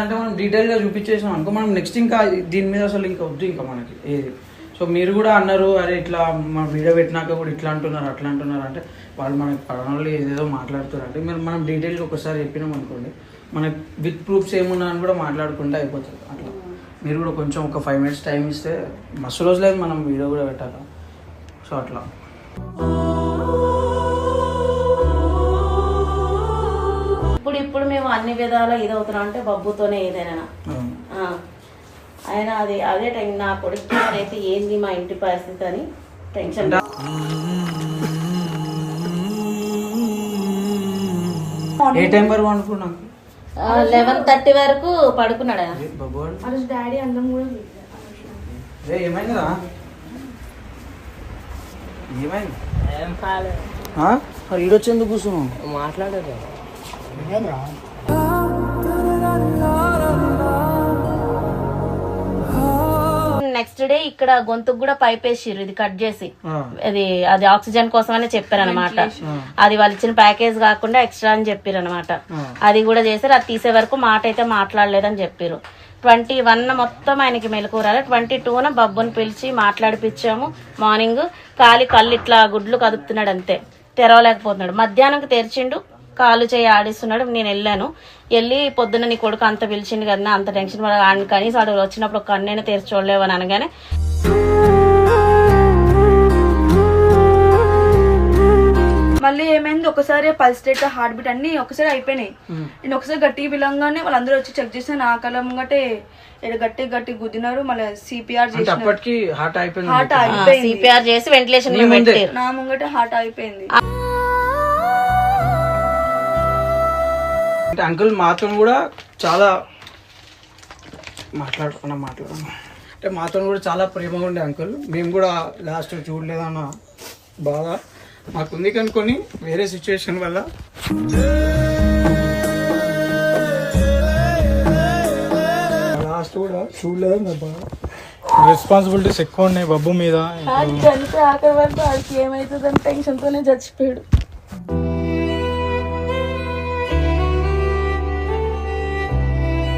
అంటే మనం డీటెయిల్గా చూపించేసాం అనుకో, మనం నెక్స్ట్ ఇంకా దీని మీద అసలు ఇంకా వద్దు ఇంకా మనకి ఏది. సో మీరు కూడా అన్నారు, అరే ఇట్లా మన వీడియో పెట్టినాక కూడా ఇట్లా అంటున్నారు అట్లా అంటున్నారు అంటే వాళ్ళు మనకి పడనోళ్ళు ఏదేదో మాట్లాడుతారు అంటే మనం డీటెయిల్గా ఒకసారి చెప్పినాం అనుకోండి, మనకి విత్ ప్రూఫ్స్ ఏమున్నా అని కూడా మాట్లాడుకుంటే అయిపోతుంది. అట్లా మీరు కూడా కొంచెం ఒక 5 minutes టైం ఇస్తే మస్తు రోజులేదు మనం వీడియో కూడా పెట్టాలి. సో అట్లా ఇప్పుడు మేము అన్ని విధాలా ఇదవుతున్నాం అంటే బబ్బుతోనే ఏదైనా ఆయన అదే టైం నా కొడుకు అయితే ఏంది మా ఇంటి పరిస్థితి అని టెన్షన్. ఏ టైం వరకు అనుకున్నాం 11:30 వరకు పడుకున్నాడు. డాడీ అందం కూడా ఏమైందిరా? ఏమైంది? ఈడొచ్చి ఎందుకు కూర్చున్నావు? మాట్లాడారు. నెక్స్ట్ డే ఇక్కడ గొంతుకు కూడా పైప్ వేసిర్రు, ఇది కట్ చేసి అది ఆక్సిజన్ కోసమనే చెప్పారు అనమాట. అది వాళ్ళు ఇచ్చిన ప్యాకేజ్ కాకుండా ఎక్స్ట్రా అని చెప్పారు అనమాట. అది కూడా చేశారు. అది తీసే వరకు మాట అయితే మాట్లాడలేదని చెప్పారు. 21 మొత్తం ఆయనకి మెలకురాలి. 22న బబ్బుని పిలిచి మాట్లాడిపించాము. మార్నింగ్ కళ్ళు ఇట్లా గుడ్లు కదుపుతున్నాడు, అంతే తెరవలేకపోతున్నాడు. మధ్యాహ్నం తెరిచిండు, కాలు చేయి ఆడిస్తున్నాడు. నేను వెళ్ళి పొద్దున్న నీ కొడుకు అంత పిలిచిండు కదా, అంత టెన్షన్ పడ కనీసం వాడు వచ్చినప్పుడు ఒక కన్నైనా తెరిచి చూడలేవని అనగానే మళ్ళీ ఏమైంది, ఒకసారి పల్స్ రేట్ హార్ట్ బీట్ అన్ని ఒకసారి అయిపోయినాయి. నేను ఒకసారి గట్టిగా పిలంగానే వాళ్ళందరూ వచ్చి చెక్ చేస్తే నా కళ్ళ ముంగటే గట్టి గుద్దినారు. మళ్ళీ సిపిఆర్ చేసి హార్ట్ అయిపోయింది. సిపిఆర్ చేసి వెంటిలేషన్ నా ముంగటే హార్ట్ అయిపోయింది. అంటే అంకుల్ మాతో కూడా చాలా మాట్లాడుకున్నాం అంటే మాతో కూడా చాలా ప్రేమగా ఉండే అంకుల్. మేము కూడా లాస్ట్ చూడలేదన్న బాధ మాకుంది కనుకొని వేరే సిచ్యువేషన్ వల్ల లాస్ట్ కూడా చూడలేదన్న బాధ. రెస్పాన్సిబిలిటీస్ ఎక్కువ ఉన్నాయి బబ్బు మీద. ఆఖరి వరకు వాడికి ఏమైతుందని టెన్షన్ తోనే చచ్చిపోయాడు.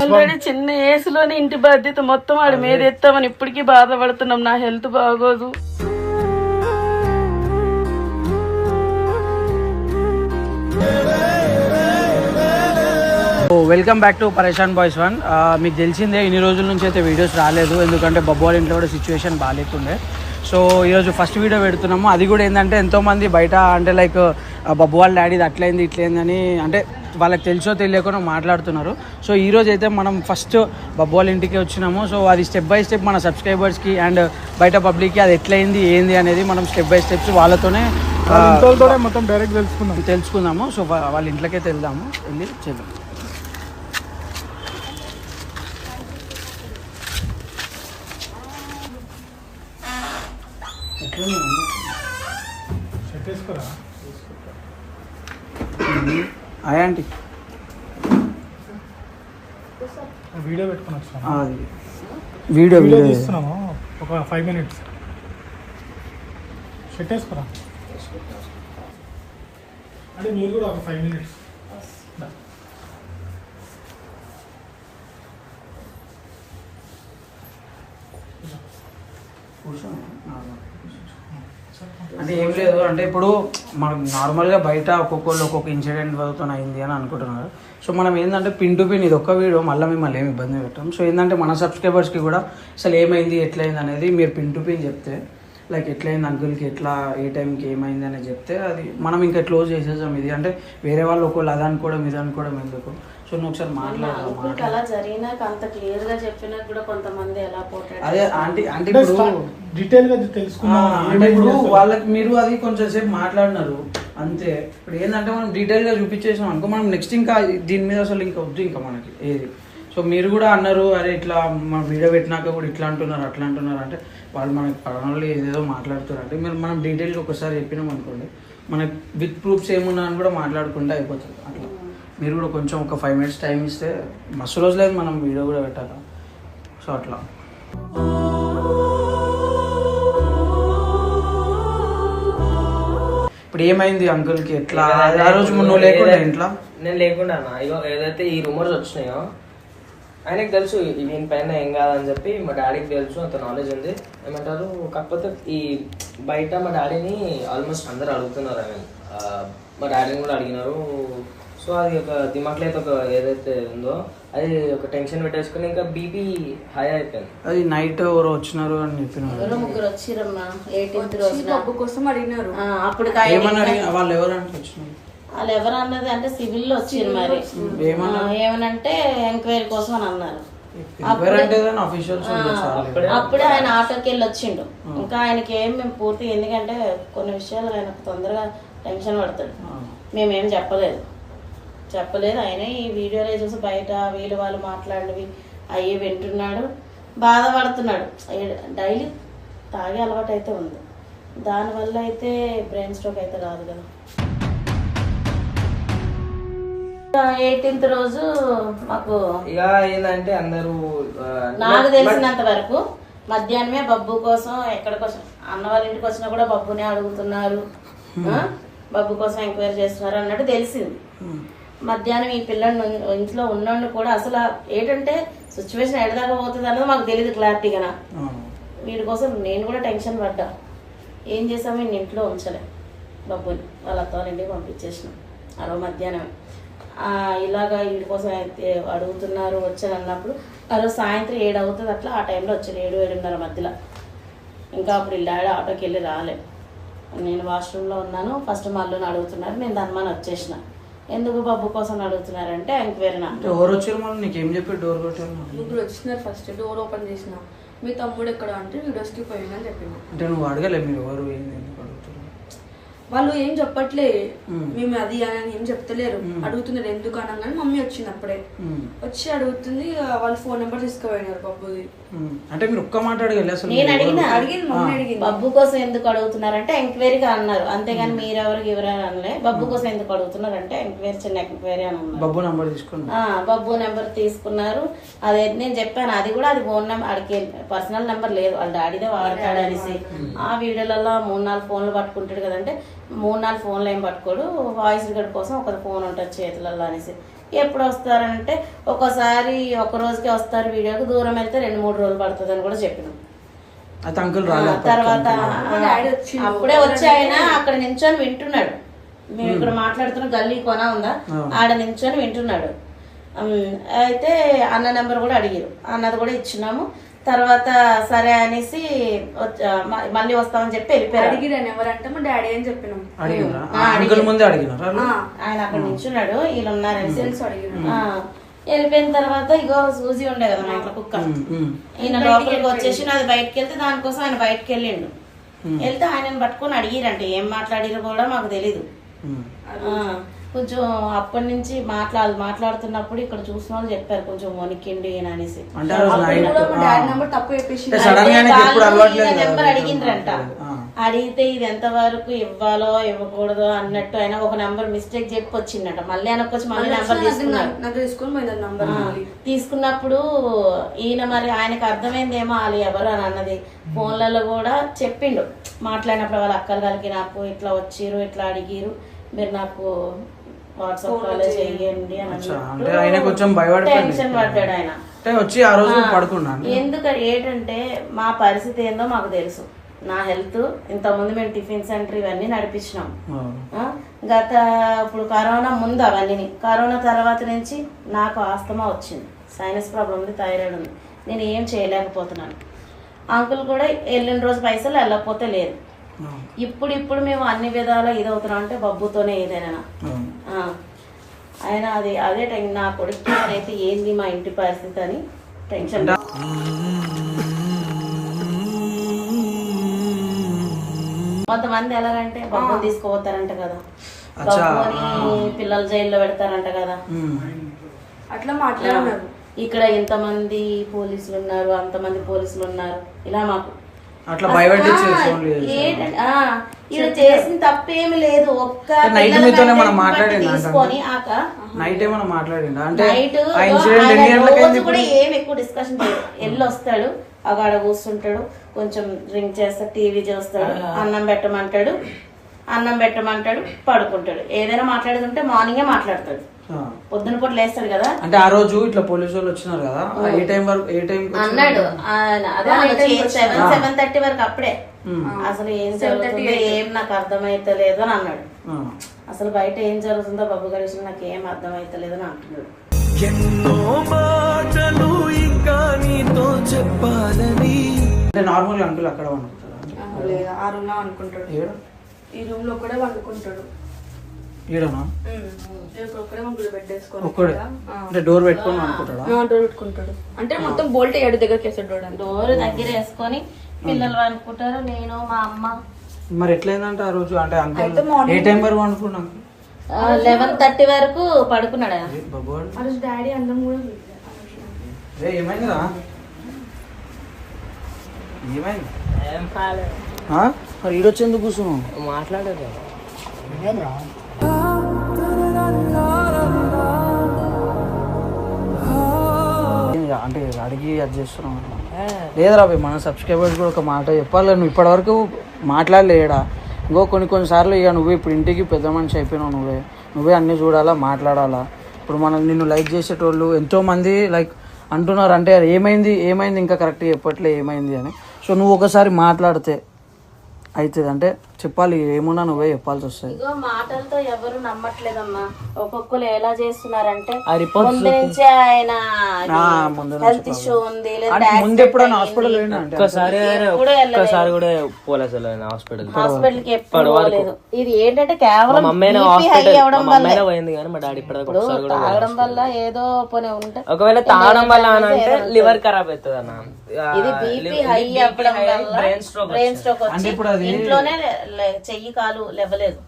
ఆల్రెడీ చిన్న ఏసులోనే ఇంటి బాధ్యత మొత్తం వాడి మీద ఎత్తామని ఇప్పటికీ బాధపడుతున్నాం. నా హెల్త్ బాగోదు. వెల్కమ్ బ్యాక్ టు పరేషాన్ బాయ్స్ 1. మీకు తెలిసిందే ఇన్ని రోజుల నుంచి అయితే వీడియోస్ రాలేదు, ఎందుకంటే బబ్బు వాళ్ళ ఇంట్లో కూడా సిచ్యువేషన్ బాగాలేకుండే. సో ఈరోజు ఫస్ట్ వీడియో పెడుతున్నాము. అది కూడా ఏంటంటే ఎంతోమంది బయట అంటే లైక్ బబ్బు వాళ్ళ డాడీది అట్లయింది ఇట్లయిందని అంటే వాళ్ళకి తెలుసో తెలియకుండా మాట్లాడుతున్నారు. సో ఈరోజు అయితే మనం ఫస్ట్ బబ్బు వాళ్ళ ఇంటికి వచ్చినాము. సో అది స్టెప్ బై స్టెప్ మన సబ్స్క్రైబర్స్కి అండ్ బయట పబ్లిక్కి అది ఎట్లయింది ఏంది అనేది మనం స్టెప్ బై స్టెప్స్ వాళ్ళతోనే మొత్తం డైరెక్ట్ తెలుసుకుందాము. సో వాళ్ళ ఇంట్లోకే వెళ్దాము, వెళ్ళి చేద్దాం. ఆంటీ వీడియో పెట్టుకుని వచ్చాము. వీడియో తీస్తున్నాము ఒక 5 minutes. షర్ట్ వేసుకురా అంటే మీరు కూడా ఒక 5 minutes. అంటే ఏం లేదు, అంటే ఇప్పుడు మనం నార్మల్గా బయట ఒక్కొక్కళ్ళు ఒక్కొక్క ఇన్సిడెంట్ వల్ల అయింది అని అనుకుంటున్నారు. సో మనం ఏంటంటే పిన్ టు పిన్ ఇది ఒక్క వీడియో మళ్ళీ మిమ్మల్ని ఏమి ఇబ్బంది పెట్టాం. సో ఏంటంటే మన సబ్స్క్రైబర్స్కి కూడా అసలు ఏమైంది ఎట్లయింది అనేది మీరు పిన్ టు పిన్ చెప్తే, లైక్ ఎట్లయింది అంకుల్కి ఎట్లా ఏ టైంకి ఏమైంది అనేది చెప్తే అది మనం ఇంకా క్లోజ్ చేసేసాం. ఇది అంటే వేరే వాళ్ళు ఒకళ్ళు అది అనుకోవడం ఇది అనుకోవడం ఎందుకు. సో నువ్వు ఒకసారి మాట్లాడదాం. అలా జరిగినాక అంత క్లియర్ గా చెప్పినా కూడా కొంతమంది ఎలా పోతారు. అదే ఆంటీ ఇప్పుడు డీటెయిల్ గా తెలుసుకున్నాం. ఇప్పుడు వాళ్ళకి మీరు అది కొంచెం సేపు మాట్లాడినారు అంతే. ఇప్పుడు ఏంటంటే మనం డీటెయిల్గా చూపించేసాం అనుకో, మనం నెక్స్ట్ ఇంకా దీని మీద అసలు ఇంకా వద్దు ఇంకా మనకి ఏది. సో మీరు కూడా అన్నారు, అరే ఇట్లా మన వీడియో పెట్టినాక కూడా ఇట్లా అంటున్నారు అట్లా అంటున్నారు అంటే వాళ్ళు మనకి పడనోళ్ళు ఏదేదో మాట్లాడుతారు అంటే మనం డీటెయిల్గా ఒకసారి చెప్పినాం అనుకోండి, మనకి విత్ ప్రూఫ్స్ ఏమున్నా అని కూడా మాట్లాడుకుంటే అయిపోతుంది. అట్లా మీరు కూడా కొంచెం ఒక 5 minutes టైం ఇస్తే మస్తు రోజులేదు మనం వీడియో కూడా పెట్టాలి. సో అట్లా ఇప్పుడు ఏమైంది అంకుల్కి ఎట్లా? ఆ రోజు నువ్వు లేకుండా ఇంట్లో? నేను లేకుండా అన్న. ఇగో ఏదైతే ఈ రూమర్స్ వచ్చినాయో ఆయనకు తెలుసు దీని పైన ఏం కాదని చెప్పి, మా డాడీకి తెలుసు, అంత నాలెడ్జ్ ఉంది. ఏమంటారు, కాకపోతే ఈ బయట మా డాడీని ఆల్మోస్ట్ అందరు అడుగుతున్నారు. మా డాడీని కూడా అడిగినారు. సో అది ఒక దిమాక్లో అయితే ఒక ఏదైతే ఉందో అది ఒక టెన్షన్ పెట్టేసుకుని ఇంకా బీపీ హై అయిపోయింది. అది నైట్ ఎవరు వచ్చినారు అని చెప్పినారు. ఎవరో ముగ్గురు వచ్చిరమ్మా 18th రోజున డబ్బు కోసం అడిగినారు. అప్పుడు ఏమని అడిగిన వాళ్ళు ఎవరు అంటే వచ్చినారు? వాళ్ళు ఎవరు అన్నది అంటే సివిల్ లో వచ్చిరు మరి. ఏమనంటే ఎంక్వైరీ కోసం అని అన్నారు. అప్పుడే ఆయన ఆటోకి వెళ్ళి వచ్చిండు. ఇంకా ఆయనకి ఏం మేము పూర్తిగా, ఎందుకంటే కొన్ని విషయాలు ఆయన తొందరగా టెన్షన్ పడతాడు. మేమేం చెప్పలేదు. ఆయన ఈ వీడియోలో చూసి బయట వీళ్ళు వాళ్ళు మాట్లాడినవి అయ్యి వింటున్నాడు, బాధపడుతున్నాడు. డైలీ తాగే అలవాటు అయితే ఉంది, దానివల్ల అయితే బ్రెయిన్ స్ట్రోక్ అయితే రాదు కదా. 18th రోజు మాకు ఇక ఏంటంటే అందరూ నాకు తెలిసినంత వరకు మధ్యాహ్నమే బబ్బు కోసం ఎక్కడికోసం అన్న వాళ్ళ ఇంటికి వచ్చినా కూడా బబ్బునే అడుగుతున్నారు, బబ్బు కోసం ఎంక్వైరీ చేస్తున్నారు అన్నట్టు తెలిసింది. మధ్యాహ్నం ఈ పిల్లలు ఇంట్లో ఉన్నోళ్ళు కూడా అసలు ఏంటంటే సిచ్యువేషన్ ఎడదాకా పోతుంది అన్నది మాకు తెలియదు క్లారిటీగా. వీడి కోసం నేను కూడా టెన్షన్ పడ్డా. ఏం చేసాము, నేను ఇంట్లో ఉంచలే బబ్బుని, వాళ్ళ అత్త వాళ్ళ ఇంటికి పంపించేసినాం. అరవ మధ్యాహ్నమే ఇలాగా వీడి కోసం అయితే అడుగుతున్నారు వచ్చాను అన్నప్పుడు అరవై సాయంత్రం 7 అవుతుంది అట్లా. ఆ టైంలో వచ్చాను 7-7:30 మధ్యలో. ఇంకా అప్పుడు డాడీ ఆటోకి వెళ్ళి రాలేదు. నేను వాష్రూమ్లో ఉన్నాను. ఫస్ట్ మళ్ళీ అడుగుతున్నారు, నేను దానిమని వచ్చేసిన. ఎందుకు బబ్బు కోసం అడుగుతున్నారంటే ఎంక్వైరీ. ఎవరు వచ్చారు మళ్ళీ నీకేం చెప్పి డోర్ కొట్టారు? ముగ్గురు వచ్చినారు. ఫస్ట్ డోర్ ఓపెన్ చేసిన, మీ తమ్ముడు ఎక్కడ అంటే వీడియోస్కి పోయిందని చెప్పింది. అంటే నువ్వు అడగలే మీరు ఎవరు ఏంది ఎందుకు అడుగుతారు? వాళ్ళు ఏం చెప్పట్లే, మేము అది అని ఏం చెప్తలేరు. అడుగుతున్నారు ఎందుకు అనగానే మమ్మీ వచ్చింది. అప్పుడే వచ్చి అడుగుతుంది. వాళ్ళ ఫోన్ నెంబర్ తీసుకుపోయినారు బబ్బుది. అంటే మీరు ఒక్క మాట అడగలే అసలు? నేను అడిగింది బబ్బు కోసం ఎందుకు అడుగుతున్నారంటే ఎంక్వైరీగా అన్నారు, అంతేగాని మీరెవరికి ఎవరైనా అనలే. బబ్బు కోసం ఎందుకు అడుగుతున్నారంటే ఎంక్వైరీ, చిన్న ఎంక్వైరీ అని అన్నారు. బబ్బు నెంబర్ తీసుకున్నారు. బబ్బు నెంబర్ తీసుకున్నారు. అదే నేను చెప్పాను, అది కూడా అది ఫోన్ నెంబర్ అడిగే పర్సనల్ నెంబర్ లేదు, వాళ్ళ డాడీదే వాడతాడు అనేసి. ఆ వీడియోలలో 3-4 ఫోన్లు పట్టుకుంటాడు కదంటే 3-4 ఫోన్లు ఏం పట్టుకోడు, వాయిస్ రికార్డ్ కోసం ఒక ఫోన్ ఉంటుంది చేతులలో అనేసి. ఎప్పుడు వస్తారంటే ఒకసారి ఒక రోజుకే వస్తారు, వీడియోకి దూరం వెళ్తే 2-3 రోజులు పడుతుంది అని కూడా చెప్పినాం. తర్వాత అప్పుడే వచ్చి ఆయన అక్కడ నించొని వింటున్నాడు. మేము ఇక్కడ మాట్లాడుతున్న గల్లీ కొన ఉందా, ఆడ నించొని వింటున్నాడు. అయితే అన్న నెంబర్ కూడా అడిగారు, అన్నది కూడా ఇచ్చినాము. తర్వాత సరే అనేసి మళ్ళీ వస్తామని చెప్పి వెళ్ళిపోయారు. అడిగిరాను ఎవరంటే మా డాడీ అని చెప్పినాం. ఆయన అక్కడ నించున్నాడు, వీళ్ళు ఉన్నారని తెలుసు. వెళ్ళిపోయిన తర్వాత ఇగో సూజీ ఉండే కదా మా ఇంట్లో కుక్క, ఈయన లోపలికి వచ్చేసి అది బయటకు వెళ్తే దానికోసం ఆయన బయటకు వెళ్ళిండు. వెళ్తే ఆయనను పట్టుకొని అడిగిరంటే ఏం మాట్లాడిరో కూడా మాకు తెలీదు. కొంచెం అప్పటి నుంచి మాట్లాడుతున్నప్పుడు ఇక్కడ చూసిన వాళ్ళు చెప్పారు కొంచెం వణికిండి అనేసి. నెంబర్ అడిగిండ్రంట. అడిగితే ఇది ఎంత వరకు ఇవ్వాలో ఇవ్వకూడదో అన్నట్టు ఆయన ఒక నెంబర్ మిస్టేక్ చెప్పి వచ్చిందట. మళ్ళీ ఆయనకు వచ్చి మళ్ళీ నెంబర్ తీసుకున్నప్పుడు ఈయన మరి ఆయనకు అర్థమైందేమో వాళ్ళు ఎవరు అని అన్నది. ఫోన్లలో కూడా చెప్పిండు మాట్లాడినప్పుడు వాళ్ళ అక్కలు కలిగి నాకు ఇట్లా వచ్చిర్రు ఇట్లా అడిగిరు, మీరు నాకు వాట్సాప్ కాల్ చేయండి అని టెన్షన్ పడ్డాడు ఆయన. ఎందుకంటే ఏంటంటే మా పరిస్థితి ఏందో మాకు తెలుసు. నా హెల్త్ ఇంతకుముందు మేము టిఫిన్ సెంటర్ ఇవన్నీ నడిపించినాం. ఇప్పుడు కరోనా ముందు అవన్నీ, కరోనా తర్వాత నుంచి నాకు ఆస్తమా వచ్చింది, సైనస్ ప్రాబ్లం ఉంది, థైరాయిడ్ ఉంది. నేను ఏం చేయలేకపోతున్నాను. అంకుల్ కూడా వెళ్ళిన రోజు పైసలు వెళ్ళకపోతే లేదు. ఇప్పుడు మేము అన్ని విధాలా ఇదవుతున్నాం అంటే బబ్బుతోనే ఏదైనా. ఆయన అదే నా కొడుకు అయితే ఏంది మా ఇంటి పరిస్థితి అని టెన్షన్. కొంతమంది ఎలాగంటే బబ్బుని తీసుకుపోతారంట కదా, బబ్బుని పిల్లలు జైల్లో పెడతారంట కదా, అట్లా మాట్లాడారు. ఇక్కడ ఇంతమంది పోలీసులు ఉన్నారు, అంతమంది పోలీసులు ఉన్నారు, ఇలా మాకు ఇలా చేసిన తప్పేమి లేదు. ఒక్క తీసుకొని రోజు కూడా ఏం ఎక్కువ డిస్కషన్ చేయదు. ఎల్లు వస్తాడు, అగాడ కూర్చుంటాడు, కొంచెం డ్రింక్ చేస్తాడు, టీవీ చూస్తాడు, అన్నం పెట్టమంటాడు, పడుకుంటాడు. ఏదైనా మాట్లాడేది ఉంటే మార్నింగే మాట్లాడతాడు. పొద్దున పూట లేస్తాడు కదా. అంటే ఆ రోజు ఇట్లా పోలీసు వాళ్ళు వచ్చినారు కదా, ఏ టైం వరకు, ఏ టైం అన్నాడు అదే 7:30 వరకు. అప్పుడే అసలు ఏం జరుగుతుందో ఏం నాకు అర్థమైతలేదు అని అన్నాడు. అసలు బయట ఏం జరుగుతుందో బాబు గారి విషయం నాకు ఏం అర్థమైతలేదు అని అంటున్నాడు. అంటే నార్మల్ అంకుల్ అక్కడ వండుకుంటారా? లేదా ఆ రూమ్ లో అనుకుంటాడు, ఈ రూమ్ లో కూడా వండుకుంటాడు. ఈడనా ఒక్కడే వండుకుంటాడు, బెడ్ వేసుకొని ఒక్కడే అంటే డోర్ పెట్టుకొని అనుకుంటాడా? డోర్ పెట్టుకుంటాడు అంటే మొత్తం బోల్ట్ ఏడు దగ్గరికి వేసాడు. డోర్ దగ్గర వేసుకొని పిల్లలు అనుకుంటారు, నేను మా అమ్మ. మరి ఎట్లయిందంటే ఆ రోజు అంటే అంకుల్ ఏ టైం వరకు అనుకున్నాం? 11:30 వరకు పడుకున్నాడు. ఆ రోజు డాడీ అన్నం కూడా ఏమైందిరా? ఏమైంది? మరి ఈడొచ్చి ఎందుకు కూర్చున్నావు? మాట్లాడదు అంటే అడిగి అది చేస్తున్నాం లేదురా భయ్. మన సబ్స్క్రైబర్స్ కూడా ఒక మాట చెప్పాలి. నువ్వు ఇప్పటివరకు మాట్లాడలేడా? ఇంకో కొన్నిసార్లు ఇక నువ్వే ఇప్పుడు ఇంటికి పెద్ద మనిషి అయిపోయినావు, నువ్వే అన్నీ చూడాలా, మాట్లాడాలా. ఇప్పుడు మనం నిన్ను లైక్ చేసేటోళ్ళు ఎంతోమంది లైక్ అంటున్నారు, అంటే ఏమైంది ఇంకా కరెక్ట్గా చెప్పట్లే ఏమైంది అని. సో నువ్వు ఒకసారి మాట్లాడితే అవుతుంది, అంటే చెప్పాలి, ఏమున్నా నువ్వే చెప్పాల్సి వస్తుంది. ఇగో మాటలతో ఎవరు నమ్మట్లేదమ్మా. ఒక్కొక్కరు ఎలా చేస్తున్నారంటే ఆ రిపోర్ట్స్ ముందు నుంచి ఆయన హెల్త్ ఇష్యూ ఉంది, ముందు ఎప్పుడైనా హాస్పిటల్ ఒక్కసారి కూడా పోలేదు హాస్పిటల్ కి ఎప్పుడు పోలేదు. ఇది ఏంటంటే కేవలం పోయింది కానీ మా డాడీ ఇప్పుడు తాగడం వల్ల ఏదో పోనీ ఉంటే, ఒకవేళ తాగడం వల్ల అంటే లివర్ ఖరాబ్ అవుతుంది అన్న. ఇది బీపీ హై అవ్వడం వల్ల బ్రెయిన్ స్ట్రోక్ వచ్చి ఇంట్లోనే చెయ్యి కాలు లేవలేదు.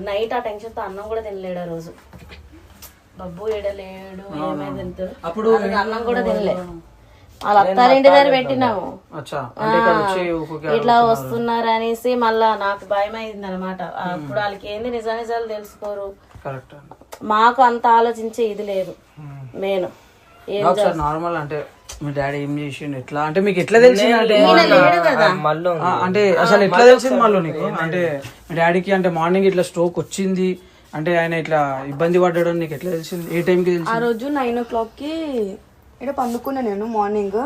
నైట్ ఆ టెన్షన్ తో అన్నం కూడా తినలేడు. ఆ రోజు బబ్బు ఏడలేడు, ఏమైంది తింటాడు. అప్పుడు అన్నం కూడా తినలే. వాళ్ళ అత్తారింటి దగ్గర పెట్టినాము. ఇట్లా వస్తున్నారు అనేసి మళ్ళా నాకు భయం అయింది అనమాట. అప్పుడు వాళ్ళకి ఏంది నిజాలు తెలుసుకోరు, మాకు అంత ఆలోచించే ఇది లేదు. నేను నార్మల్ అంటే మీ డాడీ ఏం చేసిండు, ఎట్లా అంటే మీకు ఎట్లా తెలిసింది? అంటే అసలు ఎట్లా తెలిసింది మళ్ళీ నీకు? అంటే మీ డాడీకి అంటే మార్నింగ్ ఇట్లా స్ట్రోక్ వచ్చింది అంటే ఆయన ఇట్లా ఇబ్బంది పడ్డాడు నీకు ఎట్లా తెలిసింది? ఏ టైంకి తెలిసింది? ఆ రోజు 9 o'clock ఇక్కడ పండుకున్నా నేను. మార్నింగ్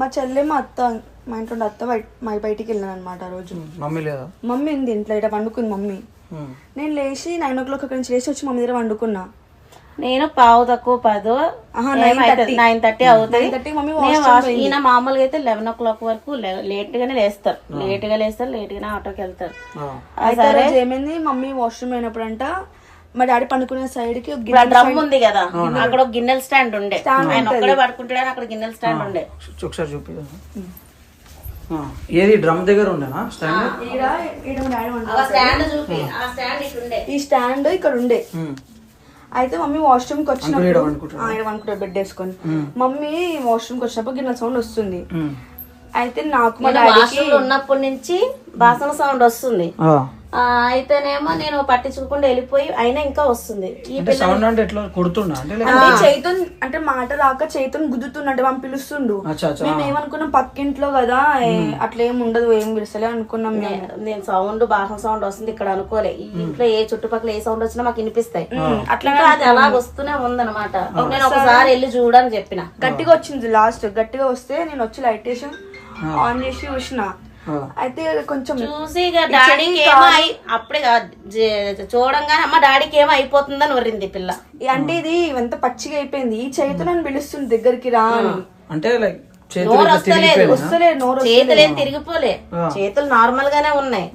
మా చెల్లె మా ఇంట్లో అత్త బయటికి వెళ్ళాను అనమాట. ఆ రోజు మమ్మీ లేదా? మమ్మీ ఉంది ఇంట్లో, ఇక్కడ పండుకుంది మమ్మీ. నేను లేచి 9 o'clock అక్కడి నుంచి లేచి వచ్చి మమ్మీ దగ్గర వండుకున్నా. నేను 9:10 9:30 అవుతుంది. ఈయన మామూలుగా అయితే 11 o'clock వరకు లేట్ గానే లేస్తారు, లేట్ గానే ఆటోకి వెళ్తారు. ఏమైంది, మమ్మీ వాష్రూమ్ అయినప్పుడంట మా డాడీ పండుకునే సైడ్ కి డ్రమ్ ఉంది కదా, అక్కడ ఒక గిన్నెల స్టాండ్ ఉండే. ఆయన ఒక్కడే పడుకుంటాడని అక్కడ గిన్నెల స్టాండ్ ఉండే. ఒకసారి చూపి. ఏది డ్రమ్ దగ్గర ఉండేనా స్టాండ్? ఈ స్టాండ్ ఇక్కడ ఉండే. అయితే మమ్మీ వాష్రూమ్ కి వచ్చినప్పుడు అనుకుంటాడు బెడ్ వేసుకొని. మమ్మీ వాష్రూమ్ కి వచ్చినప్పుడు గిన్నెల సౌండ్ వస్తుంది. అయితే నాకు మా డాడీకి ఉన్నప్పటి నుంచి బాసన సౌండ్ వస్తుంది. అయితేనేమో నేను పట్టించుకోకుండా వెళ్ళిపోయి అయినా ఇంకా వస్తుంది. చైతన్ అంటే మాట రాక చైతన్ గుద్దుతుండే, మనం పిలుస్తుండు. మేము ఏమనుకున్నాం పక్కింట్లో కదా, అట్లా ఏం ఉండదు, ఏం పిలుస్తలే అనుకున్నాం. నేను సౌండ్ బాసన సౌండ్ వస్తుంది ఇక్కడ అనుకోలే. ఈ ఇంట్లో ఏ చుట్టుపక్కల ఏ సౌండ్ వచ్చినా మాకు వినిపిస్తాయి. అట్లా అది అలా వస్తూనే ఉందన్నమాట. నేను ఒకసారి వెళ్ళి చూడని చెప్పిన. గట్టిగా వచ్చింది, లాస్ట్ గట్టిగా వస్తే నేను వచ్చి లైట్ వేసి ఆన్ చేసి చూసిన. అయితే కొంచెం చూసి డాడీకి ఏమో అప్పుడే చూడంగానే అమ్మ డాడీకి ఏమో అయిపోతుందని వరింది పిల్ల. అంటే ఇది ఎంత పచ్చిగా అయిపోయింది. ఈ చేతితో నన్ను పిలుస్తుంది దగ్గరికి రా అని. అంటే నోరు వస్తలేదు, చేతులేం తిరిగిపోలే, చేతులు నార్మల్ గానే ఉన్నాయి,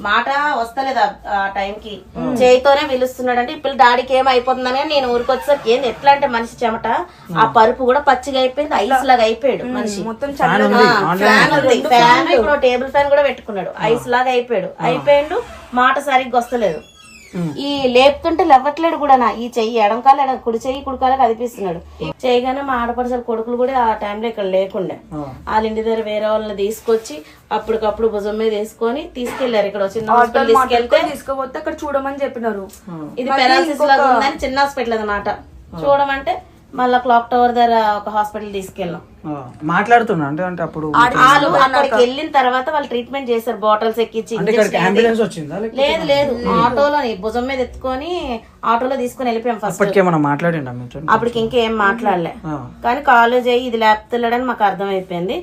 మాట వస్తలేదు. ఆ టైంకి చేయితోనే పిలుస్తున్నాడు. అంటే ఇప్పుడు డాడీకి ఏం అయిపోతుందని నేను ఊరికి వచ్చేసరికి ఏంది ఎట్లా అంటే మనిషి చెమట ఆ పరుపు కూడా పచ్చిగా అయిపోయింది, ఐస్ లాగా అయిపోయాడు మనిషి. మొత్తం ఫ్యాన్ ఉంది, ఫ్యాన్ ఇప్పుడు టేబుల్ ఫ్యాన్ కూడా పెట్టుకున్నాడు, ఐస్ లాగా అయిపోయాడు. మాట సరిగ్గా వస్తలేదు. ఈ లేపుతుంటే లేవట్లేడు కూడా. ఈ చెయ్యి ఎడంకాల కుడి చెయ్యి కుడికాల కదిపిస్తున్నాడు. చేయగానే మా ఆడపడిసలు కొడుకులు కూడా ఆ టైంలో ఇక్కడ లేకుండే. వాళ్ళ ఇంటి దగ్గర వేరే వాళ్ళని తీసుకొచ్చి అప్పటికప్పుడు భుజం మీద వేసుకొని తీసుకెళ్లారు. ఇక్కడ చిన్న హాస్పిటల్ తీసుకుపోతే అక్కడ చూడమని చెప్పినారు. ఇది పెరాలసిస్ లాగా ఉందని చిన్న హాస్పిటల్ అన్నమాట. చూడమంటే మళ్ళా క్లాక్ టవర్ దగ్గర ఒక హాస్పిటల్ తీసుకెళ్ళాం. మాట్లాడుతున్నా అంటే అప్పుడు వాళ్ళు అక్కడికి వెళ్ళిన తర్వాత వాళ్ళు ట్రీట్మెంట్ చేశారు, బాటిల్స్ ఎక్కించి. అంటే ఇక్కడికి అంబులెన్స్ వచ్చిందా? లేదు లేదు, ఆటోలోని భుజం మీద ఎత్తుకొని ఆటోలో తీసుకుని వెళ్ళిపోయాం. ఫస్ట్ అప్పటికేమన్నా మాట్లాడిండా మీతో? అప్పటికి ఇంకేం మాట్లాడలే, కానీ కాలేజ్ అయ్యి ఇది లేపుతున్నాడని మాకు అర్థమైపోయింది.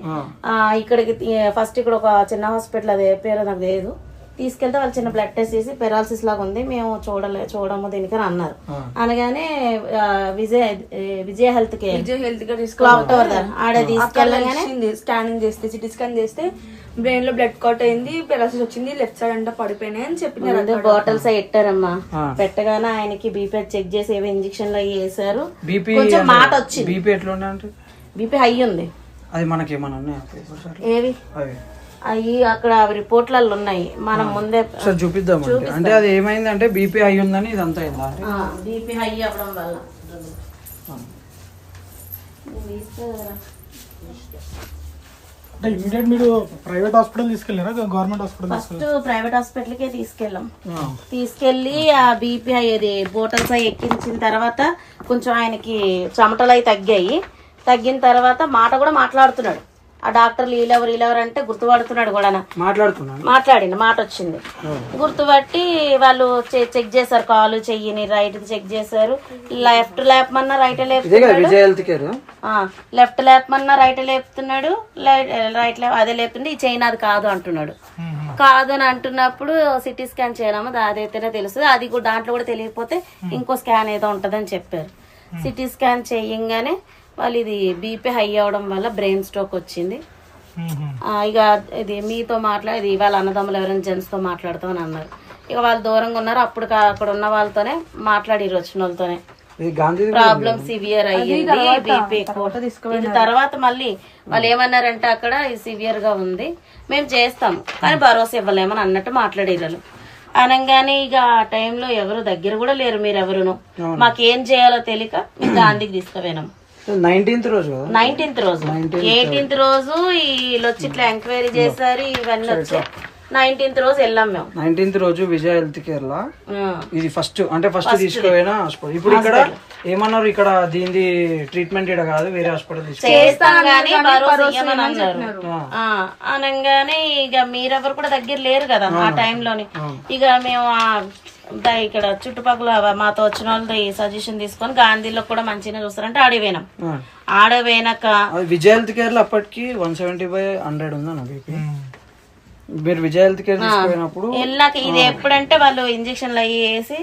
ఇక్కడికి ఫస్ట్ ఇక్కడ ఒక చిన్న హాస్పిటల్, అదే పేరు నాకు లేదు, తీసుకెళ్తే వాళ్ళు చిన్న బ్లడ్ టెస్ట్ చేసి పెరాలసిస్ లాగా ఉంది, మేము చూడము దీనికని అన్నారు. అనగానే విజయ హెల్త్ కేర్ ఆడే తీసుకెళ్ళగానే స్కానింగ్ చేస్తే, సిటీ స్కాన్ చేస్తే బ్రెయిన్ లో బ్లడ్ కట్ అయింది, పెరాలసిస్ వచ్చింది, లెఫ్ట్ సైడ్ అంతా పడిపోయినాయి అని చెప్పినారు. బాటిల్స్ పెట్టారమ్మా. పెట్టగానే ఆయనకి బీపీ చెక్ చేసి ఏవో ఇంజక్షన్లు అవి వేసారు. కొంచెం మాట వచ్చింది. బీపీ ఎట్లా ఉండే అంటే బీపీ హై ఉంది. అది మనకి ఏమన్నా ఉన్నాయా? ఏవి అవి అక్కడ రిపోర్ట్లలో ఉన్నాయి, మనం ముందే చూపిద్దాం. అంటే అది ఏమైంది అంటే బీపీ హై ఉందని ఇదంతా అయిందా? బీపీ హై అవ్వడం వల్ల అంటే ఇమీడియట్ మీరు ప్రైవేట్ హాస్పిటల్ తీసుకెళ్ళారా government hospital? First private hospital కే తీసుకెళ్ళాం. తీసుకెళ్లి ఆ బీపీ అది బోటల్స్ అవి ఎక్కించిన తర్వాత కొంచెం ఆయనకి చెమటలు అవి తగ్గిన తర్వాత మాట కూడా మాట్లాడుతున్నాడు. ఆ డాక్టర్లు వీళ్ళెవరు అంటే గుర్తుపడుతున్నాడు కూడా, మాట్లాడిండు, మాట వచ్చింది. గుర్తుపట్టి వాళ్ళు చెక్ చేశారు, కాలు చెయ్యిని రైట్ చెక్ చేశారు. లెఫ్ట్ లేపమన్నా రైట్ లెఫ్ట్ లేపమన్నా రైట్ లేపుతున్నాడు, రైట్ అదే లేపుతుండే ఈ చైన్ అది కాదు అంటున్నాడు. కాదు అని అంటున్నప్పుడు సిటీ స్కాన్ చేయడము అదైతేనే తెలుస్తుంది, అది కూడా దాంట్లో కూడా తెలియకపోతే ఇంకో స్కాన్ ఏదో ఉంటుందని చెప్పారు. సిటీ స్కాన్ చేయంగానే వాళ్ళు ఇది బీపీ హై అవడం వల్ల బ్రెయిన్ స్ట్రోక్ వచ్చింది. ఇక ఇది మీతో మాట్లాడి వాళ్ళ అన్నదమ్ములు ఎవరైనా జెంట్స్ తో మాట్లాడతామని అన్నారు. ఇక వాళ్ళు దూరంగా ఉన్నారు. అప్పుడు అక్కడ ఉన్న వాళ్ళతోనే మాట్లాడి వచ్చిన వాళ్ళతోనే ప్రాబ్లం సివియర్ అయ్యింది, బీపీ ఎక్కువ. తర్వాత మళ్ళీ వాళ్ళు ఏమన్నారంటే అక్కడ ఇది సివియర్ గా ఉంది, మేము చేస్తాం కానీ భరోసా ఇవ్వలేమని అన్నట్టు మాట్లాడేదాళ్ళు. అనగానే ఇక ఆ టైంలో ఎవరు దగ్గర కూడా లేరు, మీరెవరును మాకేం చేయాలో తెలియక మేము గాంధీకి తీసుకుపోయినాం. 19th రోజు 18th రోజు వీళ్ళు వచ్చి ఇట్లా ఎంక్వైరీ చేశారు, ఇవన్నీ వచ్చి 19th రోజు వెళ్ళాం మేము. 19th రోజు విజయ హెల్త్ కేర్ లా ఇది ఫస్ట్ తీసుకుపోయినా హాస్పిటల్. ఇప్పుడు ఇక్కడ ఏమన్నారు, ఇక్కడ దీని ట్రీట్మెంట్ ఇక్కడ కాదు వేరే హాస్పిటల్ చేస్తాం కానీ అనగానే ఇక మీరెవరు కూడా దగ్గర లేరు కదా ఆ టైంలోని. ఇక మేము ఇక్కడ చుట్టుపక్కల మాతో వచ్చిన వాళ్ళు సజెషన్ తీసుకొని గాంధీలో కూడా మంచిగా చూస్తారంటే ఆడపోయినాం. ఆడపోయినాక విజయ హెల్త్ కేర్ లో అప్పటికి 170/100 ఉందన్న బీపీ. మీరు విజయ హెల్త్ కేర్ తీసుకుపోయినప్పుడు వెళ్ళాక ఇది ఎప్పుడంటే వాళ్ళు ఇంజక్షన్లు అవి వేసి